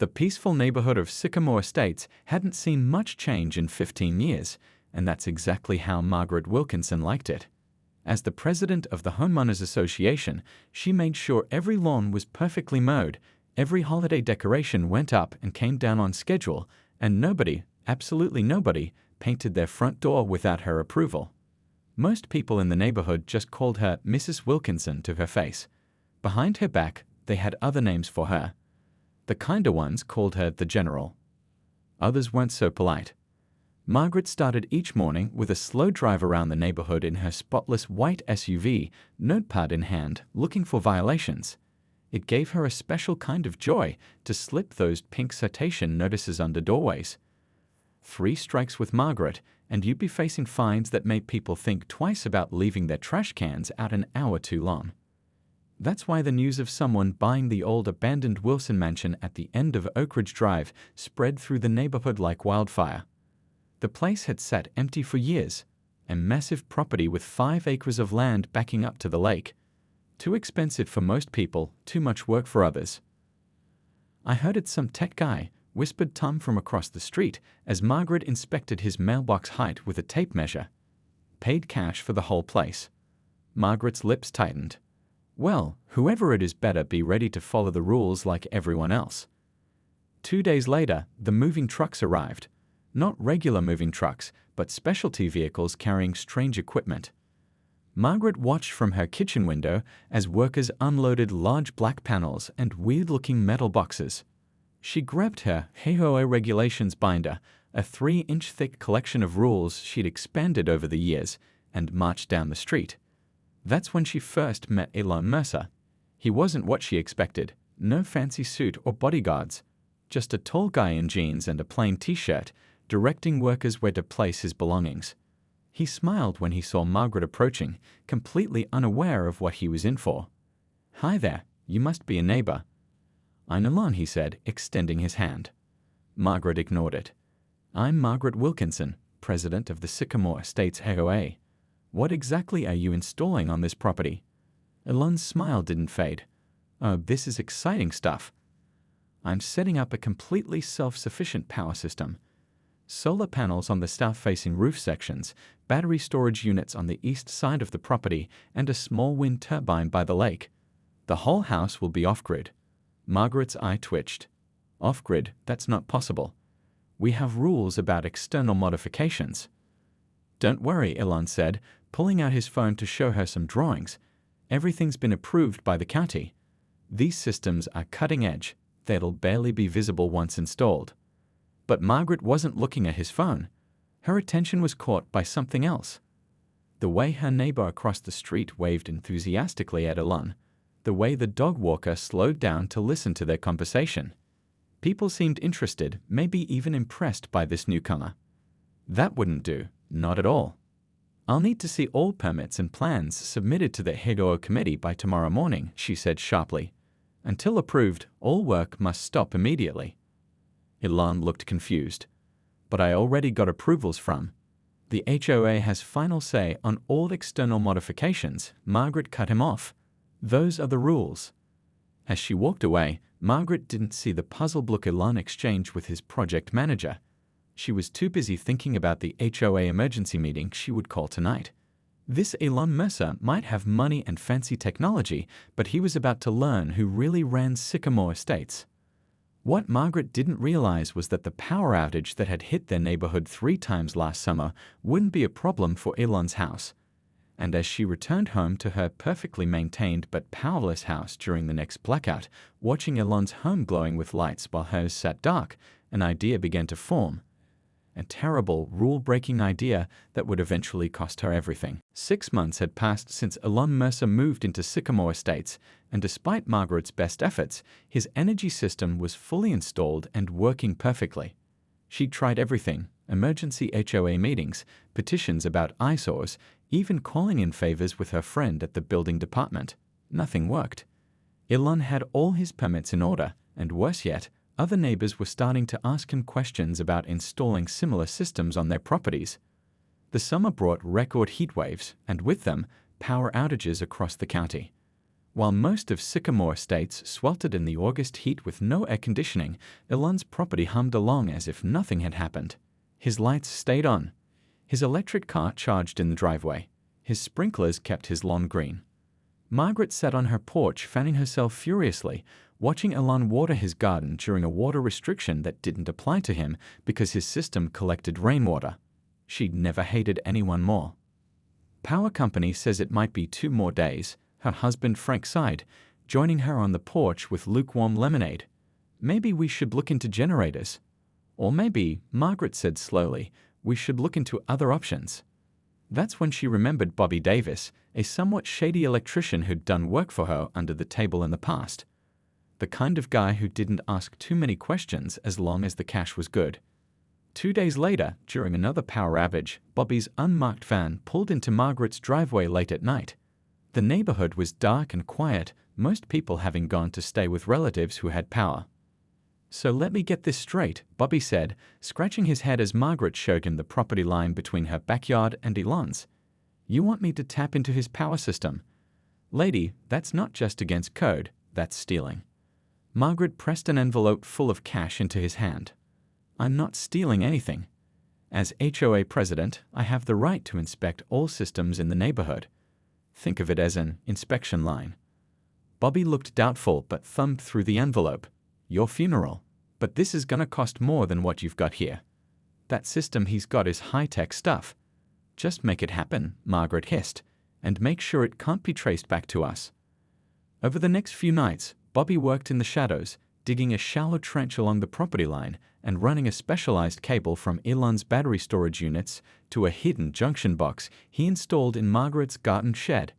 The peaceful neighborhood of Sycamore Estates hadn't seen much change in 15 years, and that's exactly how Margaret Wilkinson liked it. As the president of the Homeowners Association, she made sure every lawn was perfectly mowed, every holiday decoration went up and came down on schedule, and nobody, absolutely nobody, painted their front door without her approval. Most people in the neighborhood just called her Mrs. Wilkinson to her face. Behind her back, they had other names for her. The kinder ones called her the General. Others weren't so polite. Margaret started each morning with a slow drive around the neighborhood in her spotless white SUV, notepad in hand, looking for violations. It gave her a special kind of joy to slip those pink citation notices under doorways. 3 strikes with Margaret, and you'd be facing fines that made people think twice about leaving their trash cans out an hour too long. That's why the news of someone buying the old abandoned Wilson mansion at the end of Oak Ridge Drive spread through the neighborhood like wildfire. The place had sat empty for years, a massive property with 5 acres of land backing up to the lake. Too expensive for most people, too much work for others. "I heard it's some tech guy," whispered Tom from across the street as Margaret inspected his mailbox height with a tape measure. "Paid cash for the whole place." Margaret's lips tightened. Well, whoever it is better be ready to follow the rules like everyone else. 2 days later, the moving trucks arrived. Not regular moving trucks, but specialty vehicles carrying strange equipment. Margaret watched from her kitchen window as workers unloaded large black panels and weird-looking metal boxes. She grabbed her HOA regulations binder, a 3-inch thick collection of rules she'd expanded over the years, and marched down the street. That's when she first met Elon Mercer. He wasn't what she expected. No fancy suit or bodyguards. Just a tall guy in jeans and a plain t-shirt, directing workers where to place his belongings. He smiled when he saw Margaret approaching, completely unaware of what he was in for. "Hi there, you must be a neighbor." "I'm Elon," he said, extending his hand. Margaret ignored it. "I'm Margaret Wilkinson, president of the Sycamore Estates HOA. What exactly are you installing on this property?" Elon's smile didn't fade. "Oh, this is exciting stuff. I'm setting up a completely self-sufficient power system. Solar panels on the south-facing roof sections, battery storage units on the east side of the property, and a small wind turbine by the lake. The whole house will be off-grid." Margaret's eye twitched. "Off-grid? That's not possible. We have rules about external modifications." "Don't worry," Elon said, pulling out his phone to show her some drawings. "Everything's been approved by the county. These systems are cutting edge. They'll barely be visible once installed." But Margaret wasn't looking at his phone. Her attention was caught by something else. The way her neighbor across the street waved enthusiastically at Elon. The way the dog walker slowed down to listen to their conversation. People seemed interested, maybe even impressed by this newcomer. That wouldn't do, not at all. "I'll need to see all permits and plans submitted to the HOA committee by tomorrow morning," she said sharply. "Until approved, all work must stop immediately." Elon looked confused. "But I already got approvals from." "The HOA has final say on all external modifications," Margaret cut him off. "Those are the rules." As she walked away, Margaret didn't see the puzzled look Elon exchanged with his project manager. She was too busy thinking about the HOA emergency meeting she would call tonight. This Elon Mercer might have money and fancy technology, but he was about to learn who really ran Sycamore Estates. What Margaret didn't realize was that the power outage that had hit their neighborhood 3 times last summer wouldn't be a problem for Elon's house. And as she returned home to her perfectly maintained but powerless house during the next blackout, watching Elon's home glowing with lights while hers sat dark, an idea began to form. A terrible, rule-breaking idea that would eventually cost her everything. 6 months had passed since Elon Mercer moved into Sycamore Estates, and despite Margaret's best efforts, his energy system was fully installed and working perfectly. She'd tried everything: emergency HOA meetings, petitions about eyesores, even calling in favors with her friend at the building department. Nothing worked. Elon had all his permits in order, and worse yet, other neighbors were starting to ask him questions about installing similar systems on their properties. The summer brought record heat waves, and with them, power outages across the county. While most of Sycamore Estates sweltered in the August heat with no air conditioning, Elon's property hummed along as if nothing had happened. His lights stayed on. His electric car charged in the driveway. His sprinklers kept his lawn green. Margaret sat on her porch fanning herself furiously, watching Elon water his garden during a water restriction that didn't apply to him because his system collected rainwater. She'd never hated anyone more. Power company says it might be 2 more days. Her husband Frank sighed, joining her on the porch with lukewarm lemonade. Maybe we should look into generators. Or maybe, Margaret said slowly, we should look into other options. That's when she remembered Bobby Davis, a somewhat shady electrician who'd done work for her under the table in the past. The kind of guy who didn't ask too many questions as long as the cash was good. 2 days later, during another power outage, Bobby's unmarked van pulled into Margaret's driveway late at night. The neighborhood was dark and quiet, most people having gone to stay with relatives who had power. So let me get this straight, Bobby said, scratching his head as Margaret showed him the property line between her backyard and Elon's. You want me to tap into his power system? Lady, that's not just against code, that's stealing. Margaret pressed an envelope full of cash into his hand. I'm not stealing anything. As HOA president, I have the right to inspect all systems in the neighborhood. Think of it as an inspection line. Bobby looked doubtful but thumbed through the envelope. Your funeral. But this is gonna cost more than what you've got here. That system he's got is high-tech stuff. Just make it happen, Margaret hissed, and make sure it can't be traced back to us. Over the next few nights, Bobby worked in the shadows, digging a shallow trench along the property line and running a specialized cable from Elon's battery storage units to a hidden junction box he installed in Margaret's garden shed.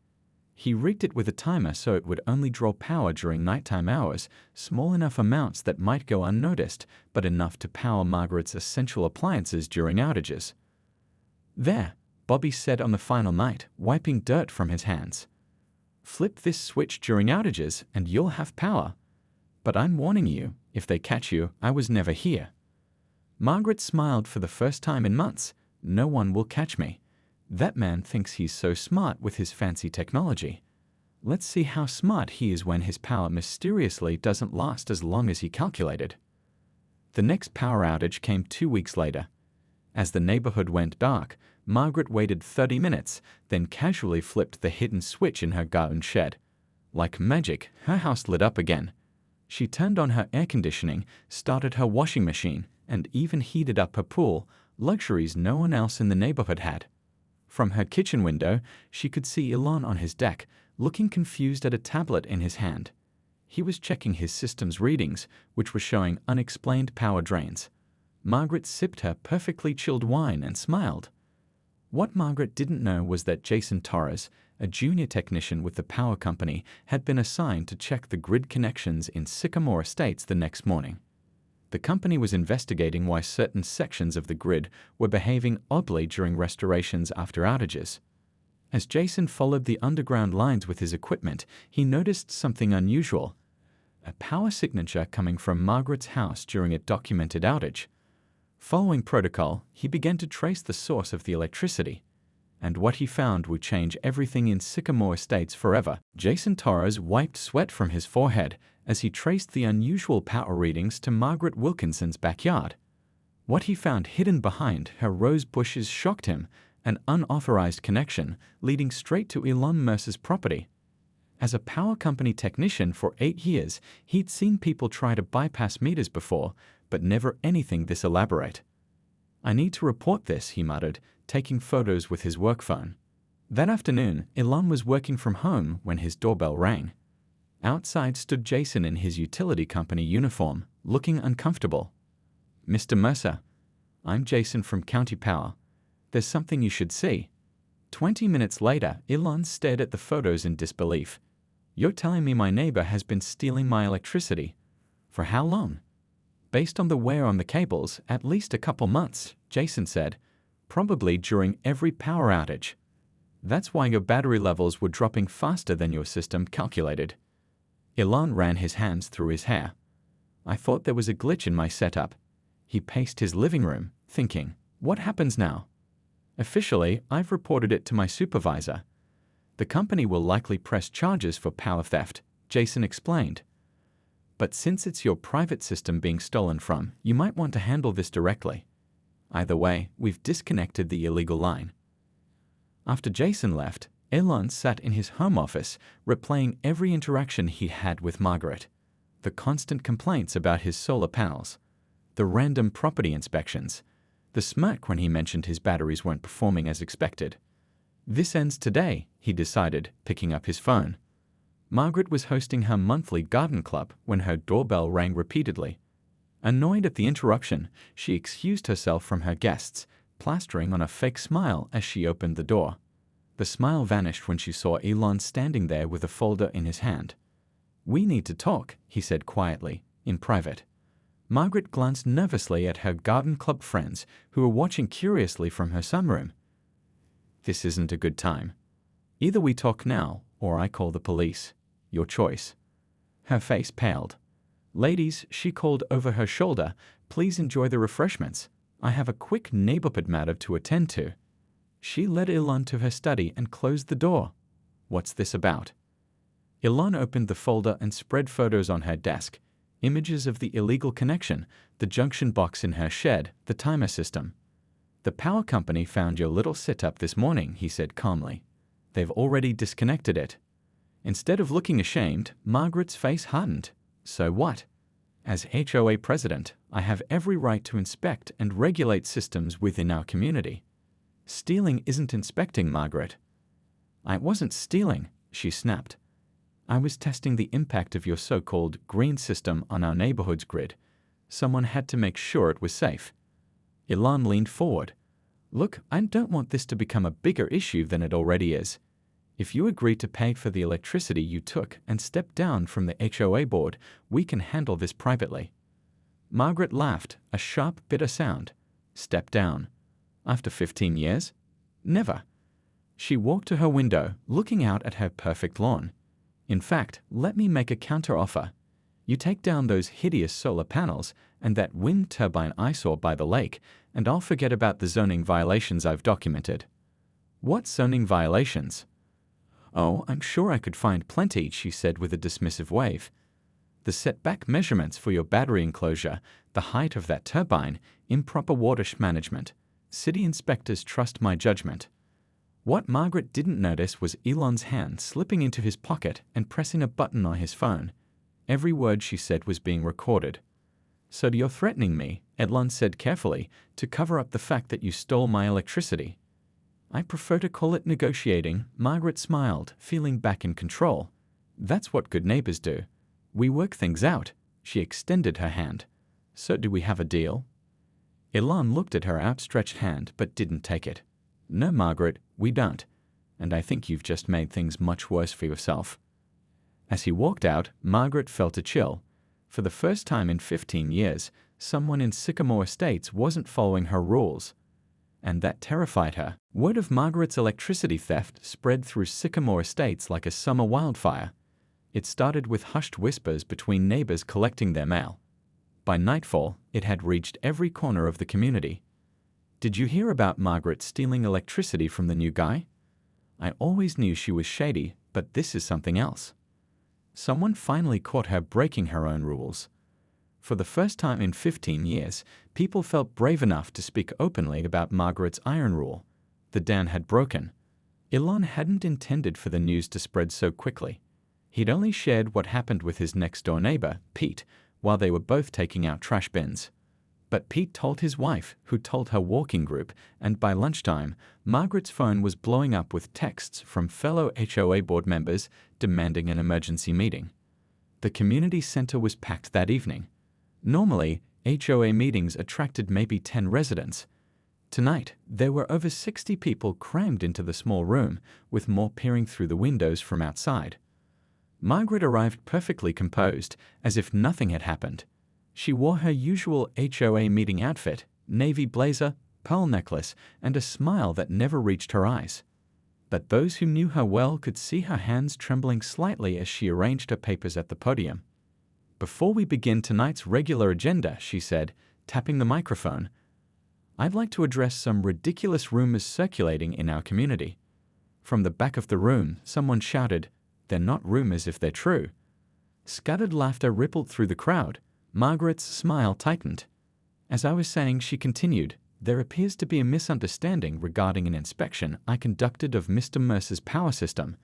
He rigged it with a timer so it would only draw power during nighttime hours, small enough amounts that might go unnoticed, but enough to power Margaret's essential appliances during outages. There, Bobby said on the final night, wiping dirt from his hands. Flip this switch during outages and you'll have power. But I'm warning you, if they catch you, I was never here. Margaret smiled for the first time in months. No one will catch me. That man thinks he's so smart with his fancy technology. Let's see how smart he is when his power mysteriously doesn't last as long as he calculated. The next power outage came 2 weeks later. As the neighborhood went dark, Margaret waited 30 minutes, then casually flipped the hidden switch in her garden shed. Like magic, her house lit up again. She turned on her air conditioning, started her washing machine, and even heated up her pool, luxuries no one else in the neighborhood had. From her kitchen window, she could see Elon on his deck, looking confused at a tablet in his hand. He was checking his system's readings, which were showing unexplained power drains. Margaret sipped her perfectly chilled wine and smiled. What Margaret didn't know was that Jason Torres, a junior technician with the power company, had been assigned to check the grid connections in Sycamore Estates the next morning. The company was investigating why certain sections of the grid were behaving oddly during restorations after outages. As Jason followed the underground lines with his equipment, he noticed something unusual. A power signature coming from Margaret's house during a documented outage. Following protocol, he began to trace the source of the electricity. And what he found would change everything in Sycamore Estates forever. Jason Torres wiped sweat from his forehead as he traced the unusual power readings to Margaret Wilkinson's backyard. What he found hidden behind her rose bushes shocked him, an unauthorized connection leading straight to Elon Mercer's property. As a power company technician for 8 years, he'd seen people try to bypass meters before, but never anything this elaborate. I need to report this, he muttered, taking photos with his work phone. That afternoon, Elon was working from home when his doorbell rang. Outside stood Jason in his utility company uniform, looking uncomfortable. Mr. Mercer, I'm Jason from County Power. There's something you should see. 20 minutes later, Elon stared at the photos in disbelief. You're telling me my neighbor has been stealing my electricity? For how long? Based on the wear on the cables, at least a couple months, Jason said. Probably during every power outage. That's why your battery levels were dropping faster than your system calculated. Elon ran his hands through his hair. I thought there was a glitch in my setup. He paced his living room, thinking, what happens now? Officially, I've reported it to my supervisor. The company will likely press charges for power theft, Jason explained. But since it's your private system being stolen from, you might want to handle this directly. Either way, we've disconnected the illegal line. After Jason left, Elon sat in his home office, replaying every interaction he had with Margaret. The constant complaints about his solar panels, the random property inspections, the smirk when he mentioned his batteries weren't performing as expected. This ends today, he decided, picking up his phone. Margaret was hosting her monthly garden club when her doorbell rang repeatedly. Annoyed at the interruption, she excused herself from her guests, plastering on a fake smile as she opened the door. The smile vanished when she saw Elon standing there with a folder in his hand. "We need to talk," he said quietly, in private. Margaret glanced nervously at her garden club friends who were watching curiously from her sunroom. "This isn't a good time. Either we talk now, or I call the police. Your choice." Her face paled. "Ladies," she called over her shoulder, "please enjoy the refreshments. I have a quick neighborhood matter to attend to." She led Elon to her study and closed the door. "What's this about?" Elon opened the folder and spread photos on her desk. Images of the illegal connection, the junction box in her shed, the timer system. "The power company found your little setup this morning," he said calmly. "They've already disconnected it." Instead of looking ashamed, Margaret's face hardened. "So what? As HOA president, I have every right to inspect and regulate systems within our community." "Stealing isn't inspecting, Margaret." "I wasn't stealing," she snapped. "I was testing the impact of your so-called green system on our neighborhood's grid. Someone had to make sure it was safe." Elon leaned forward. "Look, I don't want this to become a bigger issue than it already is. If you agree to pay for the electricity you took and step down from the HOA board, we can handle this privately." Margaret laughed, a sharp, bitter sound. "Step down? After 15 years? Never." She walked to her window, looking out at her perfect lawn. "In fact, let me make a counter-offer. You take down those hideous solar panels and that wind turbine eyesore by the lake, and I'll forget about the zoning violations I've documented." "What zoning violations?" "Oh, I'm sure I could find plenty," she said with a dismissive wave. "The setback measurements for your battery enclosure, the height of that turbine, improper water management. City inspectors trust my judgment." What Margaret didn't notice was Elon's hand slipping into his pocket and pressing a button on his phone. Every word she said was being recorded. "So you're threatening me," Elon said carefully, "to cover up the fact that you stole my electricity." "I prefer to call it negotiating," Margaret smiled, feeling back in control. "That's what good neighbors do. We work things out." She extended her hand. "So do we have a deal?" Elon looked at her outstretched hand but didn't take it. "No, Margaret, we don't. And I think you've just made things much worse for yourself." As he walked out, Margaret felt a chill. For the first time in 15 years, someone in Sycamore Estates wasn't following her rules. And that terrified her. Word of Margaret's electricity theft spread through Sycamore Estates like a summer wildfire. It started with hushed whispers between neighbors collecting their mail. By nightfall, it had reached every corner of the community. "Did you hear about Margaret stealing electricity from the new guy? I always knew she was shady, but this is something else." Someone finally caught her breaking her own rules. For the first time in 15 years, people felt brave enough to speak openly about Margaret's iron rule. The dam had broken. Elon hadn't intended for the news to spread so quickly. He'd only shared what happened with his next-door neighbor, Pete, while they were both taking out trash bins. But Pete told his wife, who told her walking group, and by lunchtime, Margaret's phone was blowing up with texts from fellow HOA board members demanding an emergency meeting. The community center was packed that evening. Normally, HOA meetings attracted maybe 10 residents. Tonight, there were over 60 people crammed into the small room, with more peering through the windows from outside. Margaret arrived perfectly composed, as if nothing had happened. She wore her usual HOA meeting outfit, navy blazer, pearl necklace, and a smile that never reached her eyes. But those who knew her well could see her hands trembling slightly as she arranged her papers at the podium. "Before we begin tonight's regular agenda," she said, tapping the microphone, "I'd like to address some ridiculous rumors circulating in our community." From the back of the room, someone shouted, "They're not rumors if they're true." Scattered laughter rippled through the crowd. Margaret's smile tightened. As I was saying, she continued, "There appears to be a misunderstanding regarding an inspection I conducted of Mr. Mercer's power system.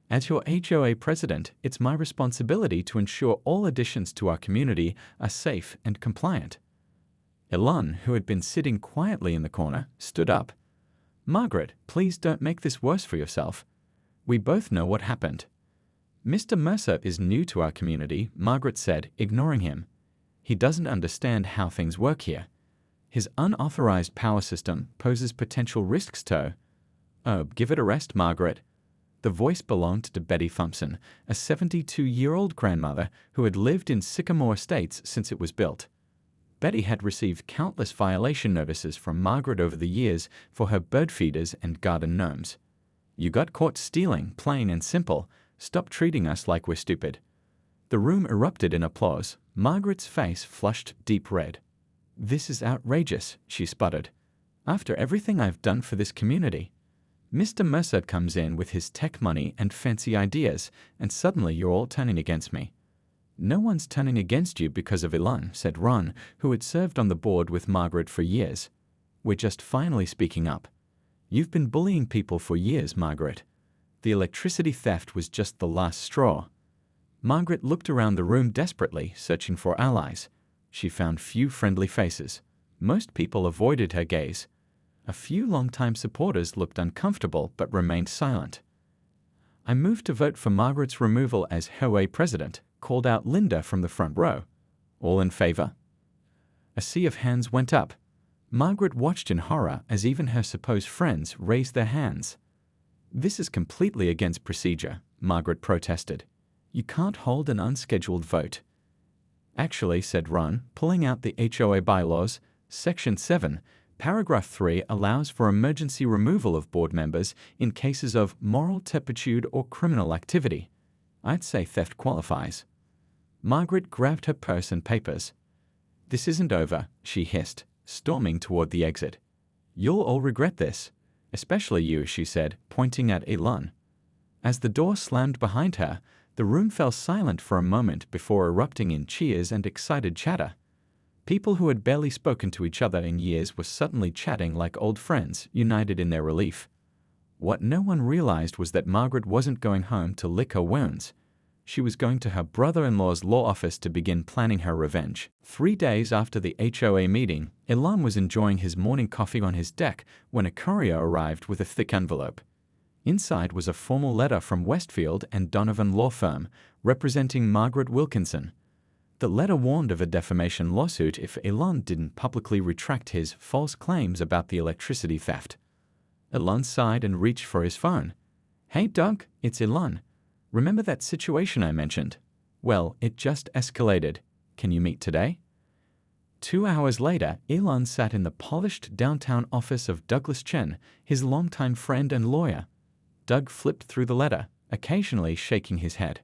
As your HOA president, it's my responsibility to ensure all additions to our community are safe and compliant." Elon, who had been sitting quietly in the corner, stood up. "Margaret, please don't make this worse for yourself. We both know what happened." "Mr. Mercer is new to our community," Margaret said, ignoring him. "He doesn't understand how things work here. His unauthorized power system poses potential risks to—" "Oh, give it a rest, Margaret." The voice belonged to Betty Thompson, a 72-year-old grandmother who had lived in Sycamore Estates since it was built. Betty had received countless violation notices from Margaret over the years for her bird feeders and garden gnomes. "You got caught stealing, plain and simple. Stop treating us like we're stupid." The room erupted in applause. Margaret's face flushed deep red. "This is outrageous," she sputtered. "After everything I've done for this community. Mr. Mercer comes in with his tech money and fancy ideas, and suddenly you're all turning against me." "No one's turning against you because of Elon," said Ron, who had served on the board with Margaret for years. "We're just finally speaking up. You've been bullying people for years, Margaret. The electricity theft was just the last straw." Margaret looked around the room desperately, searching for allies. She found few friendly faces. Most people avoided her gaze. A few longtime supporters looked uncomfortable but remained silent. "I move to vote for Margaret's removal as HOA president," called out Linda from the front row. "All in favor?" A sea of hands went up. Margaret watched in horror as even her supposed friends raised their hands. "This is completely against procedure," Margaret protested. "You can't hold an unscheduled vote." "Actually," said Ron, pulling out the HOA bylaws, Section 7, Paragraph 3 allows for emergency removal of board members in cases of moral turpitude or criminal activity. I'd say theft qualifies." Margaret grabbed her purse and papers. "This isn't over," she hissed, storming toward the exit. "You'll all regret this. Especially you," she said, pointing at Elon. As the door slammed behind her, the room fell silent for a moment before erupting in cheers and excited chatter. People who had barely spoken to each other in years were suddenly chatting like old friends, united in their relief. What no one realized was that Margaret wasn't going home to lick her wounds. She was going to her brother-in-law's law office to begin planning her revenge. 3 days after the HOA meeting, Elon was enjoying his morning coffee on his deck when a courier arrived with a thick envelope. Inside was a formal letter from Westfield and Donovan Law Firm, representing Margaret Wilkinson. The letter warned of a defamation lawsuit if Elon didn't publicly retract his false claims about the electricity theft. Elon sighed and reached for his phone. "Hey Doug, it's Elon. Remember that situation I mentioned? Well, it just escalated. Can you meet today?" 2 hours later, Elon sat in the polished downtown office of Douglas Chen, his longtime friend and lawyer. Doug flipped through the letter, occasionally shaking his head.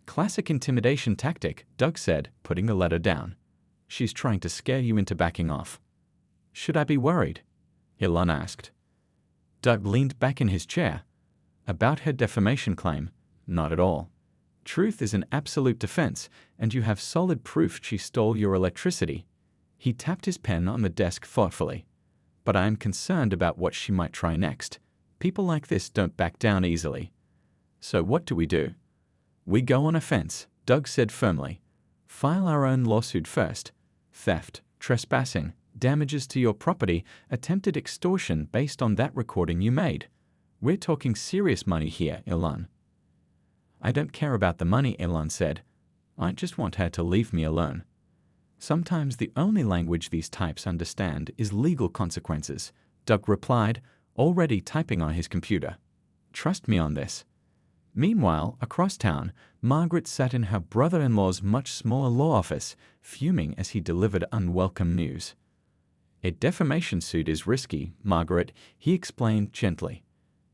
"Classic intimidation tactic," Doug said, putting the letter down. "She's trying to scare you into backing off." "Should I be worried?" Elon asked. Doug leaned back in his chair. "About her defamation claim? Not at all. Truth is an absolute defense, and you have solid proof she stole your electricity." He tapped his pen on the desk thoughtfully. "But I am concerned about what she might try next. People like this don't back down easily." "So what do we do?" "We go on offense," Doug said firmly. "File our own lawsuit first. Theft, trespassing, damages to your property, attempted extortion based on that recording you made. We're talking serious money here, Elon." "I don't care about the money," Elon said. "I just want her to leave me alone." "Sometimes the only language these types understand is legal consequences," Doug replied, already typing on his computer. "Trust me on this." Meanwhile, across town, Margaret sat in her brother-in-law's much smaller law office, fuming as he delivered unwelcome news. "A defamation suit is risky, Margaret," he explained gently.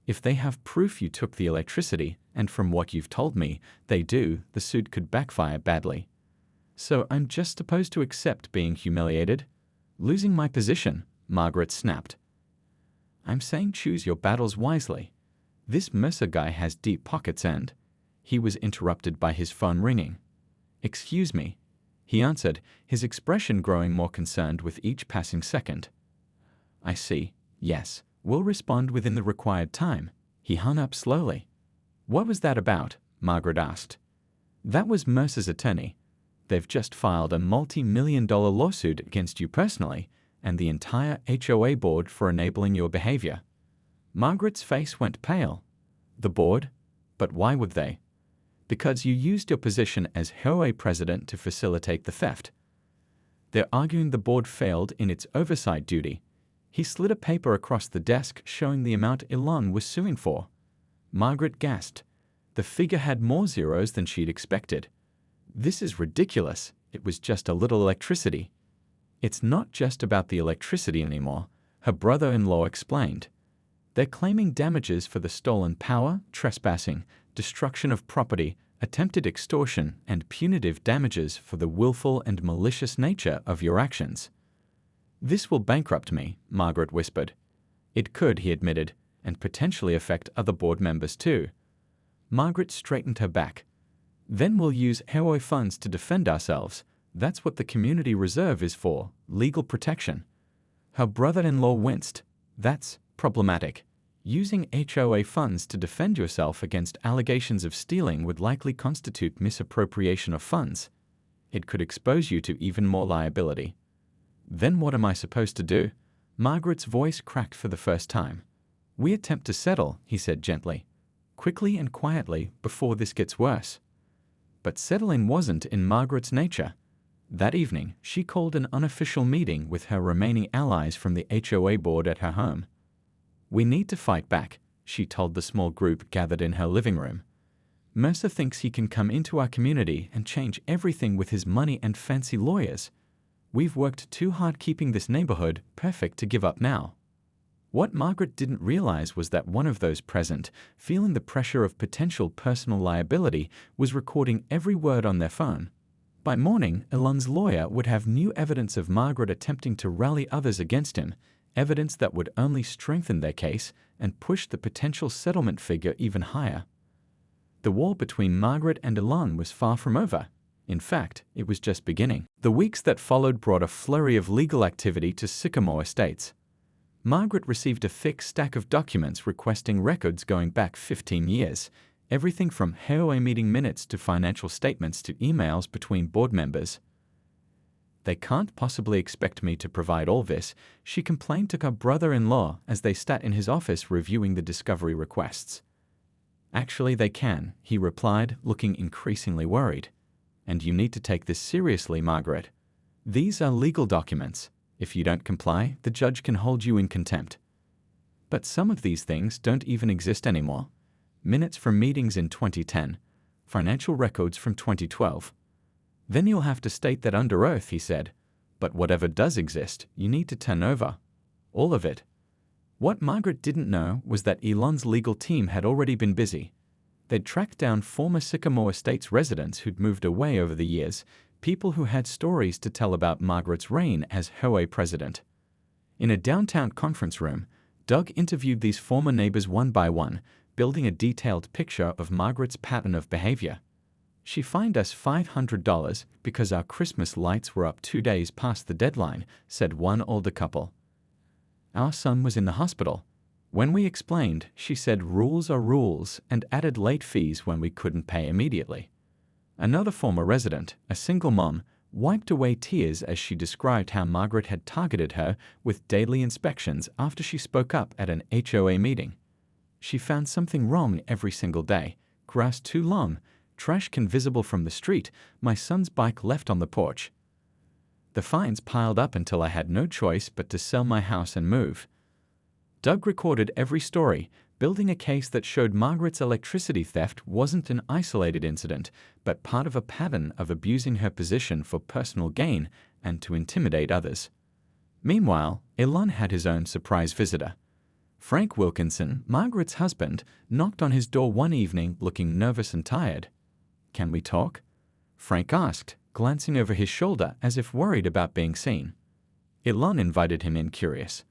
"If they have proof you took the electricity, and from what you've told me, they do, the suit could backfire badly. So I'm just supposed to accept being humiliated? Losing my position?" Margaret snapped. "I'm saying choose your battles wisely. This Mercer guy has deep pockets and... He was interrupted by his phone ringing. "Excuse me," he answered, his expression growing more concerned with each passing second. "I see. Yes, we'll respond within the required time." He hung up slowly. "What was that about?" Margaret asked. "That was Mercer's attorney. They've just filed a multi-million-dollar lawsuit against you personally and the entire HOA board for enabling your behavior." Margaret's face went pale. "The board? But why would they?" "Because you used your position as HOA president to facilitate the theft. They're arguing the board failed in its oversight duty." He slid a paper across the desk showing the amount Elon was suing for. Margaret gasped. The figure had more zeros than she'd expected. "This is ridiculous. It was just a little electricity." "It's not just about the electricity anymore," her brother-in-law explained. "They're claiming damages for the stolen power, trespassing, destruction of property, attempted extortion, and punitive damages for the willful and malicious nature of your actions." "This will bankrupt me," Margaret whispered. "It could," he admitted, "and potentially affect other board members too." Margaret straightened her back. "Then we'll use HOA funds to defend ourselves. That's what the community reserve is for, legal protection." Her brother-in-law winced. "That's problematic. Using HOA funds to defend yourself against allegations of stealing would likely constitute misappropriation of funds. It could expose you to even more liability." "Then what am I supposed to do?" Margaret's voice cracked for the first time. "We attempt to settle," he said gently, "quickly and quietly before this gets worse." But settling wasn't in Margaret's nature. That evening, she called an unofficial meeting with her remaining allies from the HOA board at her home. "We need to fight back," she told the small group gathered in her living room. "Mercer thinks he can come into our community and change everything with his money and fancy lawyers. We've worked too hard keeping this neighborhood perfect to give up now." What Margaret didn't realize was that one of those present, feeling the pressure of potential personal liability, was recording every word on their phone. By morning, Elon's lawyer would have new evidence of Margaret attempting to rally others against him, evidence that would only strengthen their case and push the potential settlement figure even higher. The war between Margaret and Elon was far from over. In fact, it was just beginning. The weeks that followed brought a flurry of legal activity to Sycamore Estates. Margaret received a thick stack of documents requesting records going back 15 years, everything from HOA meeting minutes to financial statements to emails between board members. "They can't possibly expect me to provide all this," she complained to her brother-in-law as they sat in his office reviewing the discovery requests. "Actually, they can," he replied, looking increasingly worried. "And you need to take this seriously, Margaret. These are legal documents. If you don't comply, the judge can hold you in contempt." "But some of these things don't even exist anymore. Minutes from meetings in 2010, financial records from 2012. "Then you'll have to state that under oath," he said. "But whatever does exist, you need to turn over. All of it." What Margaret didn't know was that Elon's legal team had already been busy. They'd tracked down former Sycamore Estates residents who'd moved away over the years, people who had stories to tell about Margaret's reign as HOA president. In a downtown conference room, Doug interviewed these former neighbors one by one, building a detailed picture of Margaret's pattern of behavior. "She fined us $500 because our Christmas lights were up 2 days past the deadline," said one older couple. "Our son was in the hospital. When we explained, she said rules are rules and added late fees when we couldn't pay immediately." Another former resident, a single mom, wiped away tears as she described how Margaret had targeted her with daily inspections after she spoke up at an HOA meeting. "She found something wrong every single day. Grass too long, trash can visible from the street, my son's bike left on the porch. The fines piled up until I had no choice but to sell my house and move." Doug recorded every story, building a case that showed Margaret's electricity theft wasn't an isolated incident, but part of a pattern of abusing her position for personal gain and to intimidate others. Meanwhile, Elon had his own surprise visitor. Frank Wilkinson, Margaret's husband, knocked on his door one evening looking nervous and tired. "Can we talk?" Frank asked, glancing over his shoulder as if worried about being seen. Elon invited him in, curious.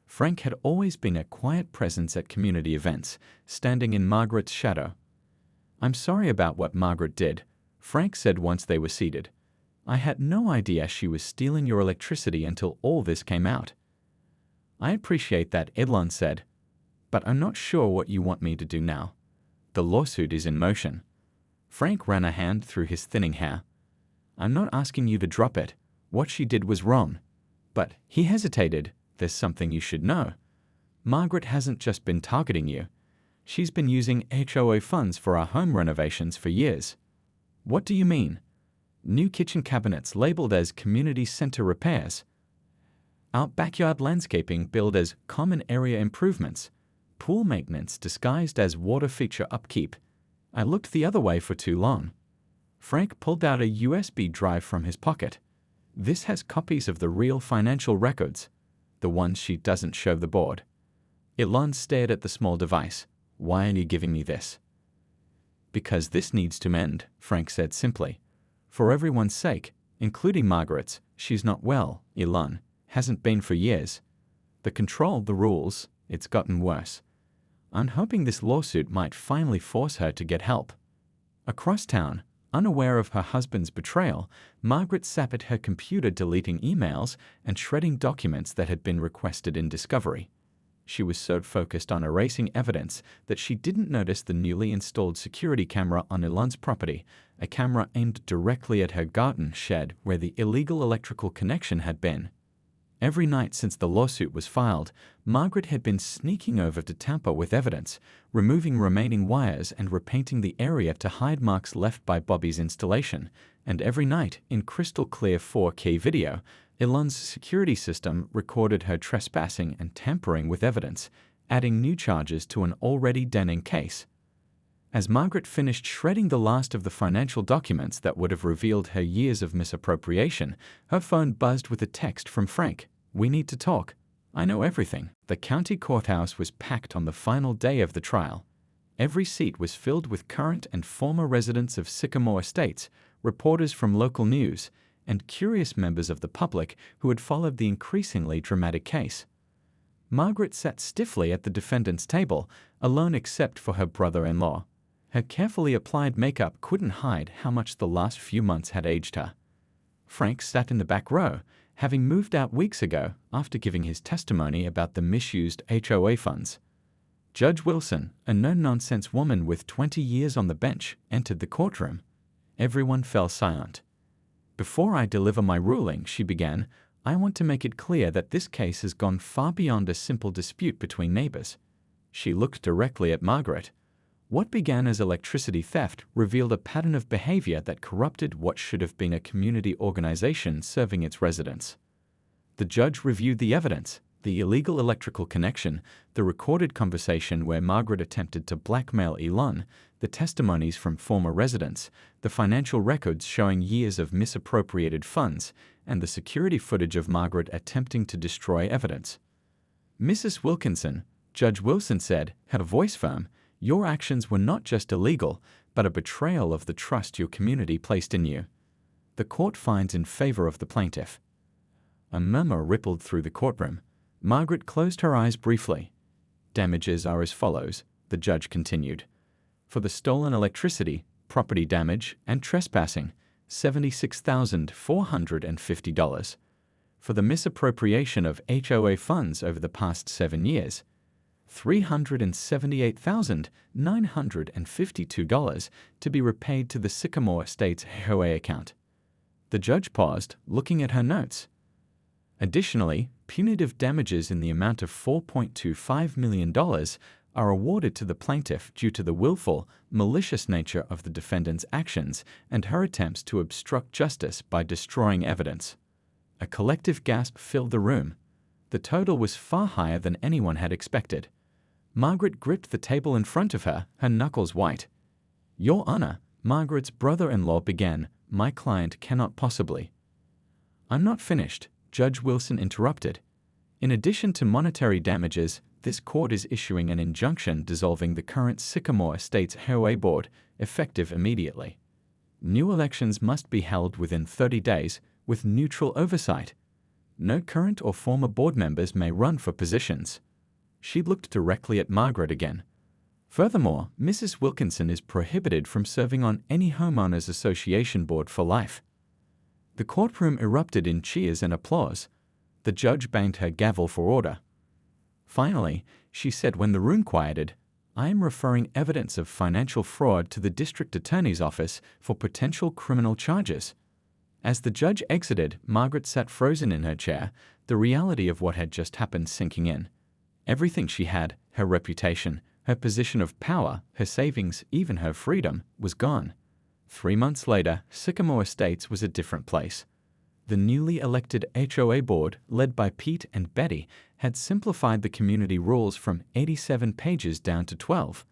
Frank had always been a quiet presence at community events, standing in Margaret's shadow. "I'm sorry about what Margaret did," Frank said once they were seated. "I had no idea she was stealing your electricity until all this came out." "I appreciate that," Elon said, "but I'm not sure what you want me to do now. The lawsuit is in motion." Frank ran a hand through his thinning hair. "I'm not asking you to drop it. What she did was wrong." But he hesitated. "There's something you should know. Margaret hasn't just been targeting you. She's been using HOA funds for our home renovations for years." "What do you mean?" "New kitchen cabinets labeled as community center repairs. Our backyard landscaping billed as common area improvements. Pool maintenance disguised as water feature upkeep. I looked the other way for too long." Frank pulled out a USB drive from his pocket. "This has copies of the real financial records, the ones she doesn't show the board." Elon stared at the small device. "Why are you giving me this?" "Because this needs to end," Frank said simply. "For everyone's sake, including Margaret's. She's not well, Elon. Hasn't been for years. The control, the rules, it's gotten worse. I'm hoping this lawsuit might finally force her to get help." Across town, unaware of her husband's betrayal, Margaret sat at her computer deleting emails and shredding documents that had been requested in discovery. She was so focused on erasing evidence that she didn't notice the newly installed security camera on Elon's property, a camera aimed directly at her garden shed where the illegal electrical connection had been. Every night since the lawsuit was filed, Margaret had been sneaking over to tamper with evidence, removing remaining wires and repainting the area to hide marks left by Bobby's installation. And every night, in crystal-clear 4K video, Elon's security system recorded her trespassing and tampering with evidence, adding new charges to an already damning case. As Margaret finished shredding the last of the financial documents that would have revealed her years of misappropriation, her phone buzzed with a text from Frank. "We need to talk. I know everything." The county courthouse was packed on the final day of the trial. Every seat was filled with current and former residents of Sycamore Estates, reporters from local news, and curious members of the public who had followed the increasingly dramatic case. Margaret sat stiffly at the defendant's table, alone except for her brother-in-law. Her carefully applied makeup couldn't hide how much the last few months had aged her. Frank sat in the back row, having moved out weeks ago after giving his testimony about the misused HOA funds. Judge Wilson, a no-nonsense woman with 20 years on the bench, entered the courtroom. Everyone fell silent. "Before I deliver my ruling," she began, "I want to make it clear that this case has gone far beyond a simple dispute between neighbors." She looked directly at Margaret. What began as electricity theft revealed a pattern of behavior that corrupted what should have been a community organization serving its residents. The judge reviewed the evidence, the illegal electrical connection, the recorded conversation where Margaret attempted to blackmail Elon, the testimonies from former residents, the financial records showing years of misappropriated funds, and the security footage of Margaret attempting to destroy evidence. "Mrs. Wilkinson," Judge Wilson said, her voice firm, "your actions were not just illegal, but a betrayal of the trust your community placed in you. The court finds in favor of the plaintiff." A murmur rippled through the courtroom. Margaret closed her eyes briefly. "Damages are as follows," the judge continued. "For the stolen electricity, property damage, and trespassing, $76,450. For the misappropriation of HOA funds over the past 7 years, $378,952 to be repaid to the Sycamore Estates HOA account." The judge paused, looking at her notes. "Additionally, punitive damages in the amount of $4.25 million are awarded to the plaintiff due to the willful, malicious nature of the defendant's actions and her attempts to obstruct justice by destroying evidence." A collective gasp filled the room. The total was far higher than anyone had expected. Margaret gripped the table in front of her, her knuckles white. "Your Honor," Margaret's brother-in-law began, "my client cannot possibly—" "I'm not finished," Judge Wilson interrupted. "In addition to monetary damages, this court is issuing an injunction dissolving the current Sycamore Estates HOA board, effective immediately. New elections must be held within 30 days, with neutral oversight. No current or former board members may run for positions. She looked directly at Margaret again. Furthermore, Mrs. Wilkinson is prohibited from serving on any homeowners association board for life. The courtroom erupted in cheers and applause. The judge banged her gavel for order. Finally, she said when the room quieted, "I am referring evidence of financial fraud to the district attorney's office for potential criminal charges." As the judge exited, Margaret sat frozen in her chair, the reality of what had just happened sinking in. Everything she had, her reputation, her position of power, her savings, even her freedom, was gone. 3 months later, Sycamore Estates was a different place. The newly elected HOA board, led by Pete and Betty, had simplified the community rules from 87 pages down to 12.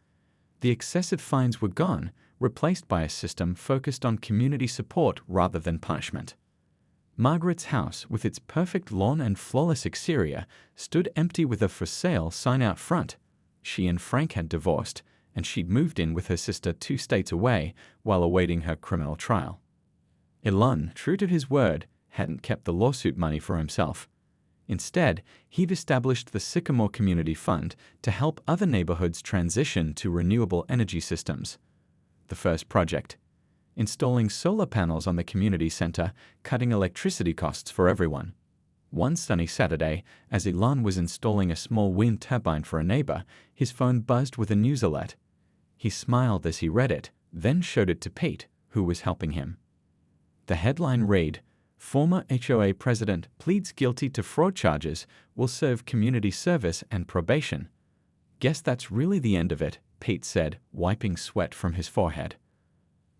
The excessive fines were gone, replaced by a system focused on community support rather than punishment. Margaret's house, with its perfect lawn and flawless exterior, stood empty with a for sale sign out front. She and Frank had divorced, and she'd moved in with her sister 2 states away while awaiting her criminal trial. Elon, true to his word, hadn't kept the lawsuit money for himself. Instead, he'd established the Sycamore Community Fund to help other neighborhoods transition to renewable energy systems. The first project: installing solar panels on the community center, cutting electricity costs for everyone. One sunny Saturday, as Elon was installing a small wind turbine for a neighbor, his phone buzzed with a news alert. He smiled as he read it, then showed it to Pete, who was helping him. The headline read, "Former HOA president pleads guilty to fraud charges, will serve community service and probation." "Guess that's really the end of it," Pete said, wiping sweat from his forehead.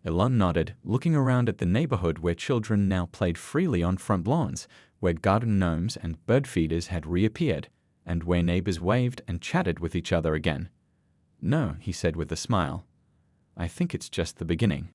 Elon nodded, looking around at the neighborhood where children now played freely on front lawns, where garden gnomes and bird feeders had reappeared, and where neighbors waved and chatted with each other again. "No," he said with a smile. "I think it's just the beginning."